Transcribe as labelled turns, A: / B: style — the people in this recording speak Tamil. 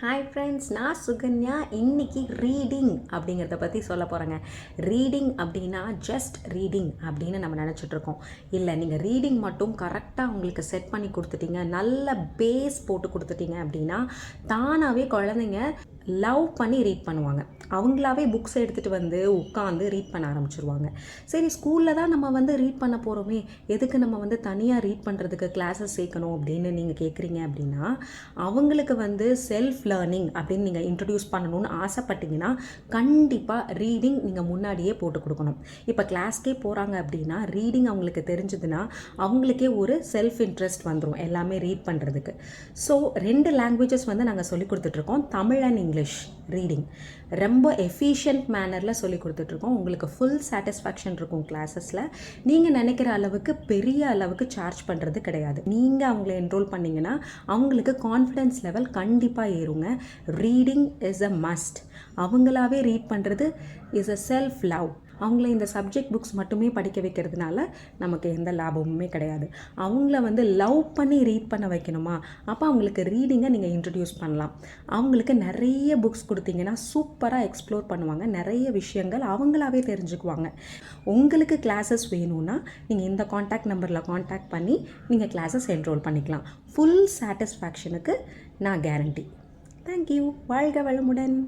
A: ஹாய் ஃப்ரெண்ட்ஸ், நான் சுகன்யா. இன்றைக்கி ரீடிங் அப்படிங்கிறத பற்றி சொல்ல போகிறேங்க. ரீடிங் அப்படின்னா ஜஸ்ட் ரீடிங் அப்படின்னு நம்ம நினச்சிட்ருக்கோம். இல்லை, நீங்கள் ரீடிங் மட்டும் கரெக்டாக உங்களுக்கு செட் பண்ணி கொடுத்துட்டீங்க, நல்ல பேஸ் போட்டு கொடுத்துட்டீங்க அப்படின்னா தானாகவே குழந்தைங்க லவ் பண்ணி ரீட் பண்ணுவாங்க. அவங்களாவே புக்ஸ் எடுத்துகிட்டு வந்து உட்காந்து ரீட் பண்ண ஆரம்பிச்சிருவாங்க. சரி, ஸ்கூலில் தான் நம்ம ரீட் பண்ண போகிறோமே, எதுக்கு நம்ம தனியாக ரீட் பண்ணுறதுக்கு கிளாஸஸ் சேர்க்கணும் அப்படின்னு நீங்கள் கேட்குறீங்க அப்படின்னா, அவங்களுக்கு செல்ஃப் லேர்னிங் அப்படின்னு நீங்கள் இன்ட்ரடியூஸ் பண்ணணும்னு ஆசைப்பட்டீங்கன்னா கண்டிப்பாக ரீடிங் நீங்கள் முன்னாடியே போட்டு கொடுக்கணும். இப்போ கிளாஸ்க்கே போகிறாங்க அப்படின்னா ரீடிங் அவங்களுக்கு தெரிஞ்சதுன்னா அவங்களுக்கே ஒரு செல்ஃப் இன்ட்ரெஸ்ட் வந்துடும் எல்லாமே ரீட் பண்ணுறதுக்கு. ஸோ 2 லாங்குவேஜஸ் நாங்கள் சொல்லி கொடுத்துட்ருக்கோம், தமிழ் அண்ட் இங்கிலீஷ். ரீடிங் ரொம்ப எஃபிஷியன்ட் மேனரில் சொல்லி கொடுத்துட்ருக்கோம். உங்களுக்கு ஃபுல் சாட்டிஸ்ஃபேக்ஷன் இருக்கும் கிளாஸஸில். நீங்கள் நினைக்கிற அளவுக்கு பெரிய அளவுக்கு சார்ஜ் பண்ணுறது கிடையாது. நீங்கள் அவங்கள என்ரோல் பண்ணிங்கன்னா அவங்களுக்கு கான்ஃபிடென்ஸ் லெவல் கண்டிப்பாக ஏறுங்க. Reading is a must. அவங்களாவே ரீட் பண்ணுறது இஸ் அ செல்ஃப் லவ். அவங்கள இந்த சப்ஜெக்ட் புக்ஸ் மட்டுமே படிக்க வைக்கிறதுனால நமக்கு எந்த லாபமுமே கிடையாது. அவங்கள லவ் பண்ணி ரீட் பண்ண வைக்கணுமா, அப்போ அவங்களுக்கு ரீடிங்கை நீங்கள் இன்ட்ரடியூஸ் பண்ணலாம். அவங்களுக்கு நிறைய புக்ஸ் கொடுத்தீங்கன்னா சூப்பராக எக்ஸ்ப்ளோர் பண்ணுவாங்க, நிறைய விஷயங்கள் அவங்களாவே தெரிஞ்சுக்குவாங்க. உங்களுக்கு கிளாஸஸ் வேணும்னா நீங்கள் இந்த காண்டாக்ட் நம்பரில் காண்டாக்ட் பண்ணி நீங்கள் கிளாஸஸ் என்ரோல் பண்ணிக்கலாம். ஃபுல் சாட்டிஸ்ஃபேக்ஷனுக்கு நான் கேரண்டி. தேங்க்யூ. வாழ்க வளமுடன்.